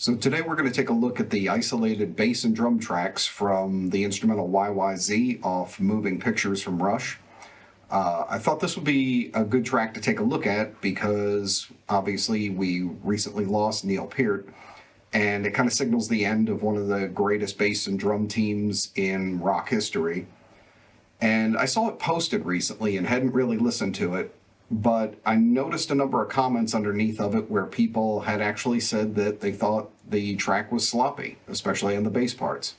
So today we're going to take a look at the isolated bass and drum tracks from the instrumental YYZ off Moving Pictures from Rush. I thought this would be a good track to take a look at because obviously we recently lost Neil Peart, and it kind of signals the end of one of the greatest bass and drum teams in rock history. And I saw it posted recently and hadn't really listened to it, but I noticed a number of comments underneath of it where people had actually said that they thought the track was sloppy, especially on the bass parts.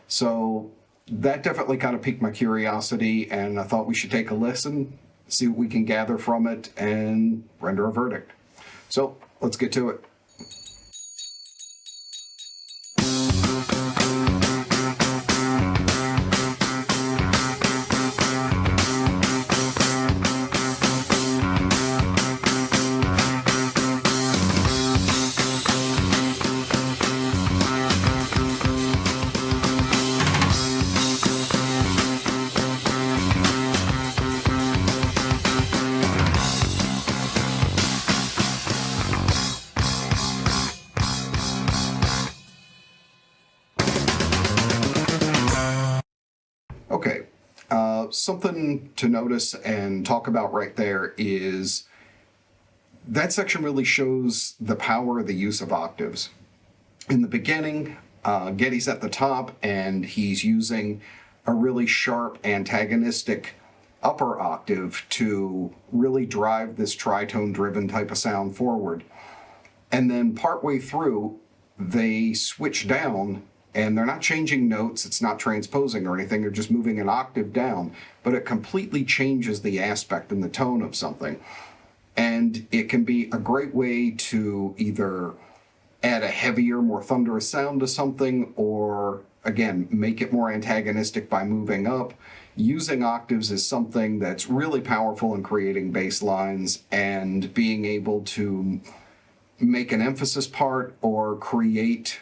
So that definitely kind of piqued my curiosity, and I thought we should take a listen, see what we can gather from it, and render a verdict. So let's get to it. Okay, something to notice and talk about right there is that section really shows the power of the use of octaves. In the beginning, Geddy's at the top and he's using a really sharp antagonistic upper octave to really drive this tritone driven type of sound forward. And then partway through, they switch down and they're not changing notes, it's not transposing or anything, they're just moving an octave down, but it completely changes the aspect and the tone of something. And it can be a great way to either add a heavier, more thunderous sound to something, or again, make it more antagonistic by moving up. Using octaves is something that's really powerful in creating bass lines and being able to make an emphasis part or create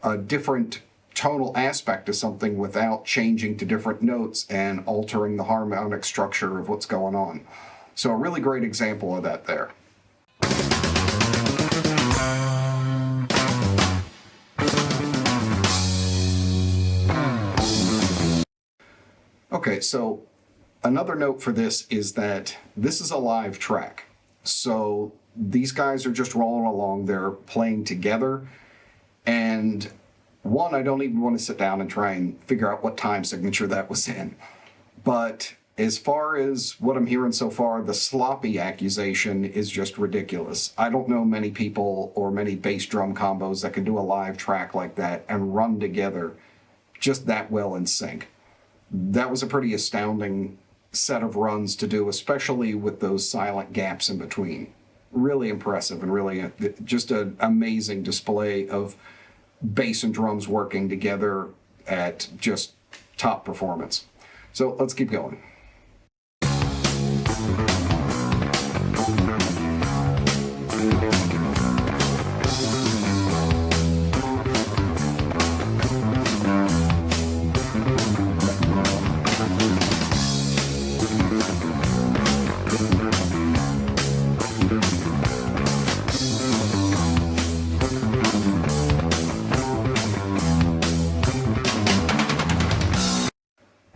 a different tonal aspect to something without changing to different notes and altering the harmonic structure of what's going on. So a really great example of that there. Okay, so another note for this is that this is a live track. So these guys are just rolling along, they're playing together. And one, I don't even want to sit down and try and figure out what time signature that was in. But as far as what I'm hearing so far, the sloppy accusation is just ridiculous. I don't know many people or many bass drum combos that can do a live track like that and run together just that well in sync. That was a pretty astounding set of runs to do, especially with those silent gaps in between. Really impressive and really just an amazing display of bass and drums working together at just top performance. So let's keep going.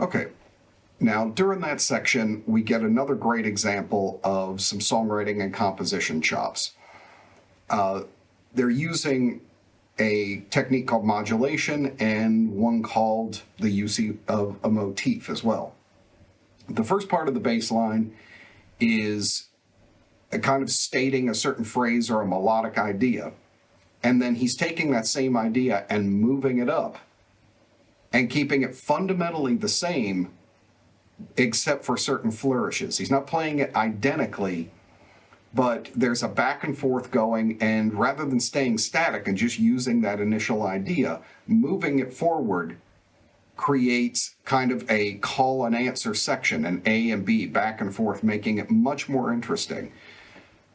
Okay, now during that section, we get another great example of some songwriting and composition chops. They're using a technique called modulation and one called the use of a motif as well. The first part of the bass line is a kind of stating a certain phrase or a melodic idea, and then he's taking that same idea and moving it up and keeping it fundamentally the same, except for certain flourishes. He's not playing it identically, but there's a back and forth going, and rather than staying static and just using that initial idea, moving it forward creates kind of a call and answer section, an A and B, back and forth, making it much more interesting.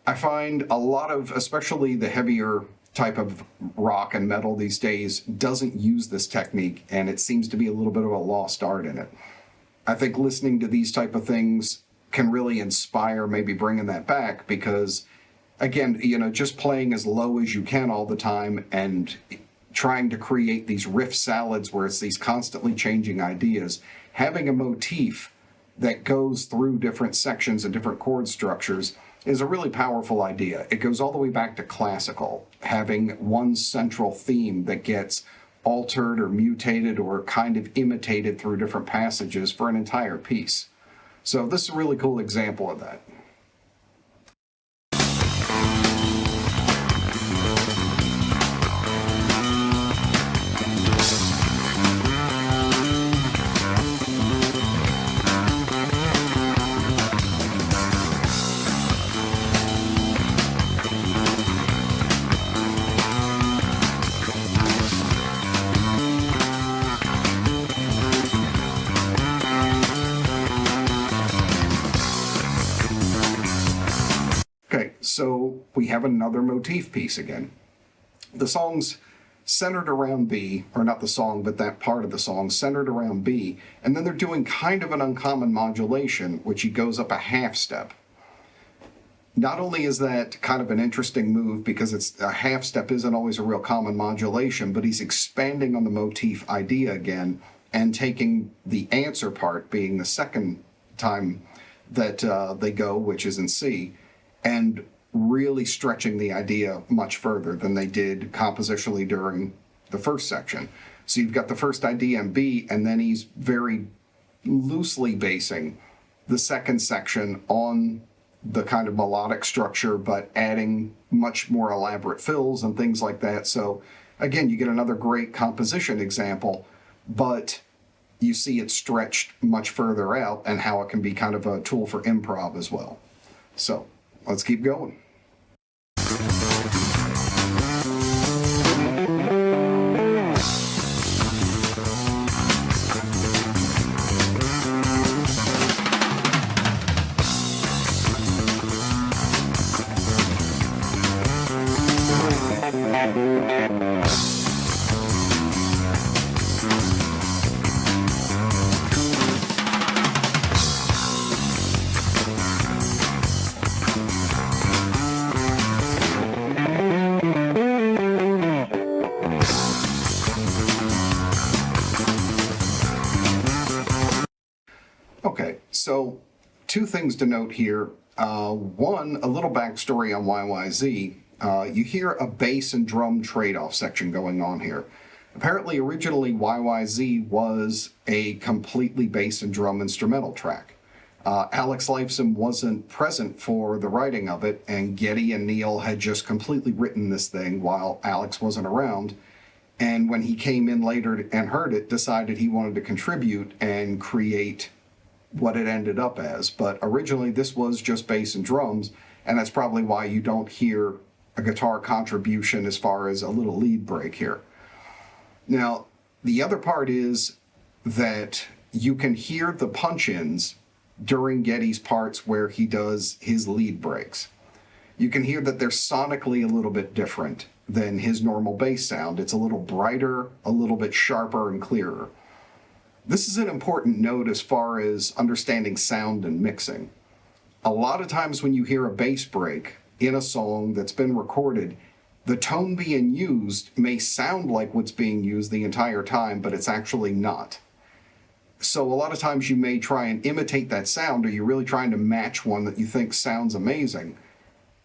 I find a lot of, especially the heavier type of rock and metal these days, doesn't use this technique, and it seems to be a little bit of a lost art in it. I think listening to these type of things can really inspire maybe bringing that back, because again, just playing as low as you can all the time and trying to create these riff salads where it's these constantly changing ideas, having a motif that goes through different sections and different chord structures is a really powerful idea. It goes all the way back to classical, having one central theme that gets altered or mutated or kind of imitated through different passages for an entire piece. So this is a really cool example of that. Okay, so we have another motif piece again. The song's centered around B, or not the song, but that part of the song centered around B, and then they're doing kind of an uncommon modulation, which he goes up a half step. Not only is that kind of an interesting move because it's a half step isn't always a real common modulation, but he's expanding on the motif idea again and taking the answer part, being the second time that they go, which is in C, and really stretching the idea much further than they did compositionally during the first section. So you've got the first idea in B, and then he's very loosely basing the second section on the kind of melodic structure, but adding much more elaborate fills and things like that. So again, you get another great composition example, but you see it stretched much further out and how it can be kind of a tool for improv as well. So let's keep going. Okay, so two things to note here. One, a little backstory on YYZ. You hear a bass and drum trade-off section going on here. Apparently, originally, YYZ was a completely bass and drum instrumental track. Alex Lifeson wasn't present for the writing of it, and Geddy and Neil had just completely written this thing while Alex wasn't around. And when he came in later and heard it, decided he wanted to contribute and create what it ended up as. But originally this was just bass and drums, and that's probably why you don't hear a guitar contribution as far as a little lead break here. Now, the other part is that you can hear the punch-ins during Geddy's parts where he does his lead breaks. You can hear that they're sonically a little bit different than his normal bass sound. It's a little brighter, a little bit sharper and clearer. This is an important note as far as understanding sound and mixing. A lot of times when you hear a bass break in a song that's been recorded, the tone being used may sound like what's being used the entire time, but it's actually not. So a lot of times you may try and imitate that sound, or you're really trying to match one that you think sounds amazing,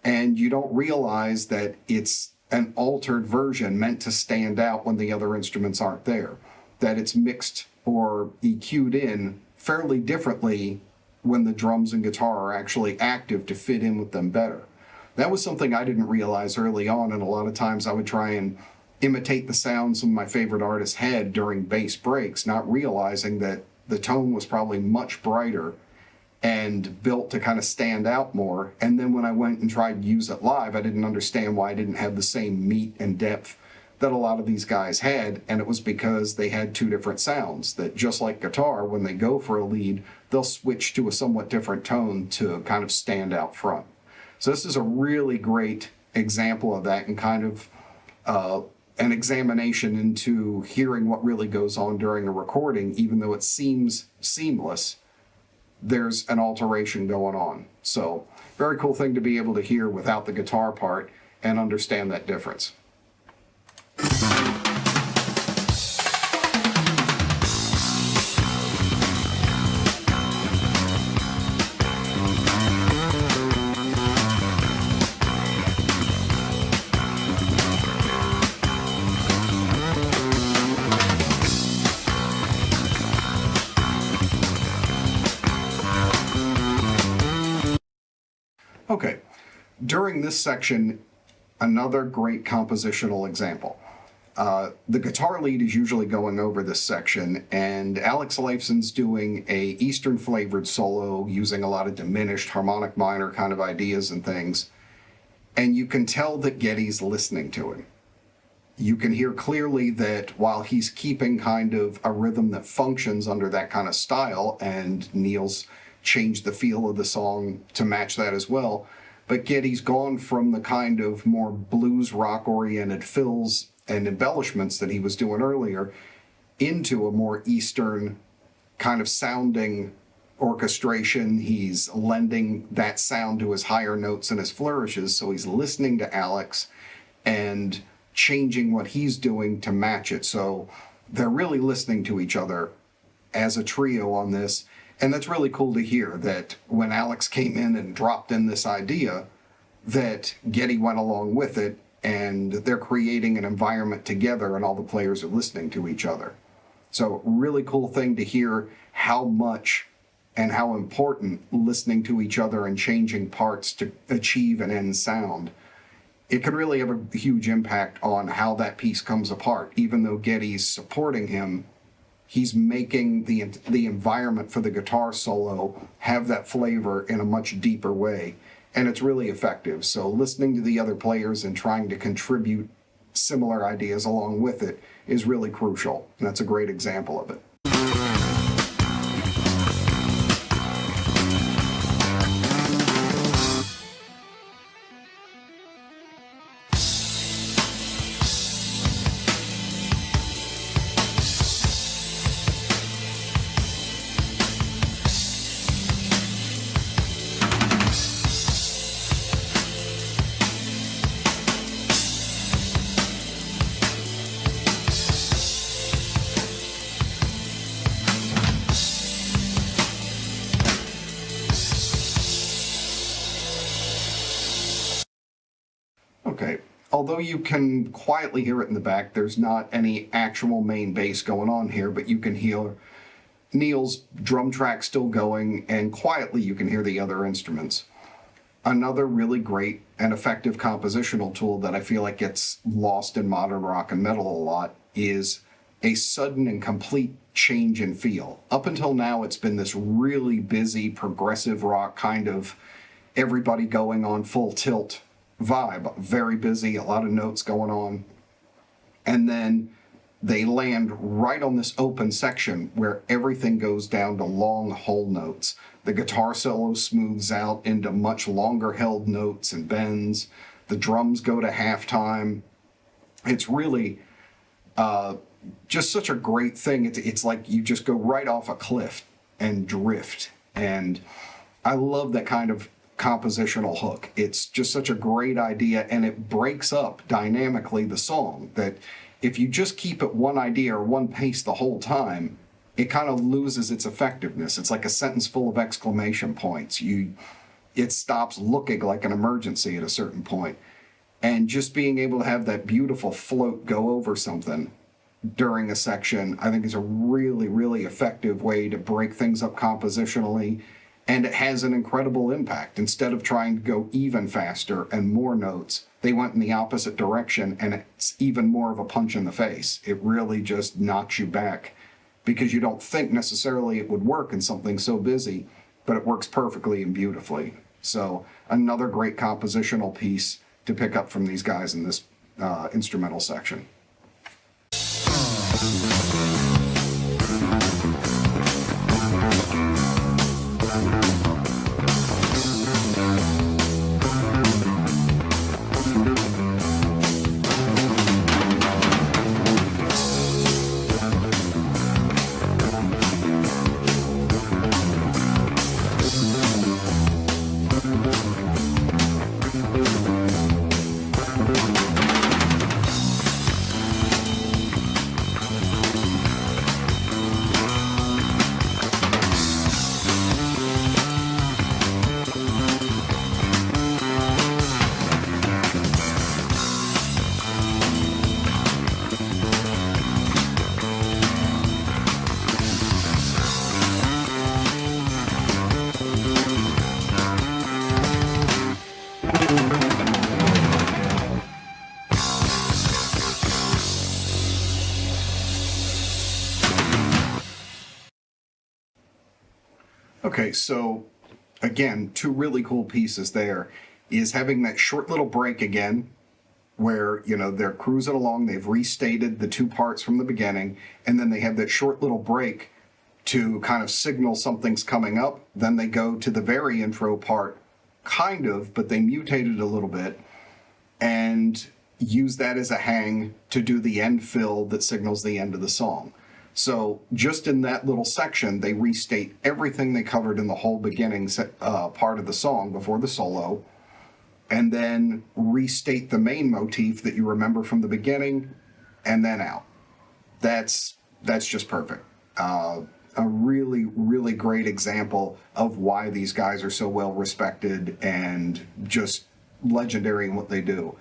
and you don't realize that it's an altered version meant to stand out when the other instruments aren't there, that it's mixed or EQ'd in fairly differently when the drums and guitar are actually active to fit in with them better. That was something I didn't realize early on, and a lot of times I would try and imitate the sounds some of my favorite artists had during bass breaks, not realizing that the tone was probably much brighter and built to kind of stand out more. And then when I went and tried to use it live, I didn't understand why I didn't have the same meat and depth that a lot of these guys had, and it was because they had two different sounds, that just like guitar, when they go for a lead, they'll switch to a somewhat different tone to kind of stand out front. So this is a really great example of that, and kind of an examination into hearing what really goes on during a recording. Even though it seems seamless, there's an alteration going on. So very cool thing to be able to hear without the guitar part and understand that difference. Okay, during this section, another great compositional example. The guitar lead is usually going over this section, and Alex Lifeson's doing a Eastern flavored solo using a lot of diminished harmonic minor kind of ideas and things, and you can tell that Geddy's listening to him. You can hear clearly that while he's keeping kind of a rhythm that functions under that kind of style, and Neil's changed the feel of the song to match that as well, but Geddy's gone from the kind of more blues rock oriented fills and embellishments that he was doing earlier into a more Eastern kind of sounding orchestration. He's lending that sound to his higher notes and his flourishes, so he's listening to Alex and changing what he's doing to match it. So they're really listening to each other as a trio on this. And that's really cool to hear, that when Alex came in and dropped in this idea, that Geddy went along with it, and they're creating an environment together and all the players are listening to each other. So really cool thing to hear how much and how important listening to each other and changing parts to achieve an end sound. It can really have a huge impact on how that piece comes apart. Even though Geddy's supporting him, he's making the environment for the guitar solo have that flavor in a much deeper way, and it's really effective. So listening to the other players and trying to contribute similar ideas along with it is really crucial, and that's a great example of it. Okay, although you can quietly hear it in the back, there's not any actual main bass going on here, but you can hear Neil's drum track still going, and quietly you can hear the other instruments. Another really great and effective compositional tool that I feel like gets lost in modern rock and metal a lot is a sudden and complete change in feel. Up until now, it's been this really busy, progressive rock kind of everybody going on full tilt vibe, very busy, a lot of notes going on. And then they land right on this open section where everything goes down to long whole notes. The guitar solo smooths out into much longer held notes and bends. The drums go to halftime. It's really just such a great thing. It's like you just go right off a cliff and drift. And I love that kind of compositional hook. It's just such a great idea, and it breaks up dynamically the song, that if you just keep it one idea or one pace the whole time, it kind of loses its effectiveness. It's like a sentence full of exclamation points. It stops looking like an emergency at a certain point. And just being able to have that beautiful float go over something during a section, I think is a really, really effective way to break things up compositionally. And it has an incredible impact. Instead of trying to go even faster and more notes, they went in the opposite direction, and it's even more of a punch in the face. It really just knocks you back because you don't think necessarily it would work in something so busy, but it works perfectly and beautifully. So another great compositional piece to pick up from these guys in this instrumental section. Okay, so again, two really cool pieces there is having that short little break again where, you know, they're cruising along, they've restated the two parts from the beginning, and then they have that short little break to kind of signal something's coming up. Then they go to the very intro part, kind of, but they mutate it a little bit and use that as a hang to do the end fill that signals the end of the song. So just in that little section, they restate everything they covered in the whole beginning part of the song before the solo, and then restate the main motif that you remember from the beginning, and then out. That's just perfect. A really, really great example of why these guys are so well respected and just legendary in what they do.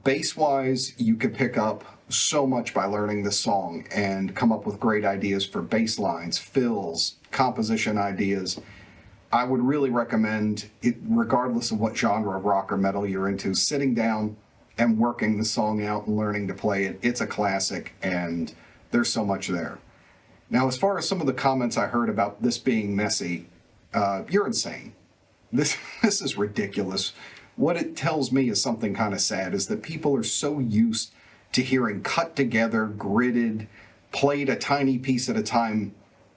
Bass-wise, you could pick up so much by learning this song and come up with great ideas for bass lines, fills, composition ideas. I would really recommend it, regardless of what genre of rock or metal you're into, sitting down and working the song out and learning to play it. It's a classic, and there's so much there. Now, as far as some of the comments I heard about this being messy, you're insane. This is ridiculous. What it tells me is something kind of sad, is that people are so used to hearing cut together, gridded, played a tiny piece at a time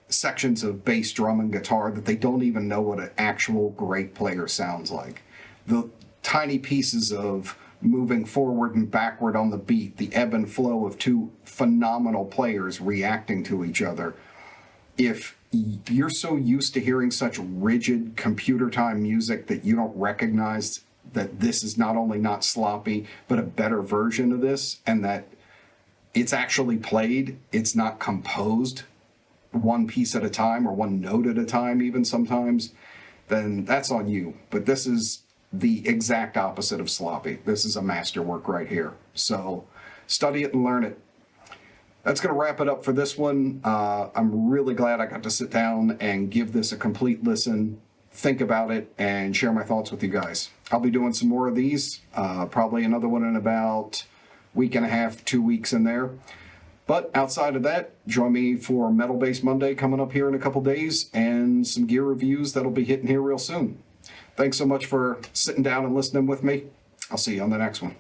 sections of bass, drum, and guitar that they don't even know what an actual great player sounds like. The tiny pieces of moving forward and backward on the beat, the ebb and flow of two phenomenal players reacting to each other. If you're so used to hearing such rigid computer time music that you don't recognize that this is not only not sloppy, but a better version of this, and that it's actually played, it's not composed one piece at a time or one note at a time even sometimes, then that's on you. But this is the exact opposite of sloppy. This is a masterwork right here. So study it and learn it. That's going to wrap it up for this one. I'm really glad I got to sit down and give this a complete listen, think about it, and share my thoughts with you guys. I'll be doing some more of these, probably another one in about a week and a half, 2 weeks in there. But outside of that, join me for Metal Bass Monday coming up here in a couple days, and some gear reviews that'll be hitting here real soon. Thanks so much for sitting down and listening with me. I'll see you on the next one.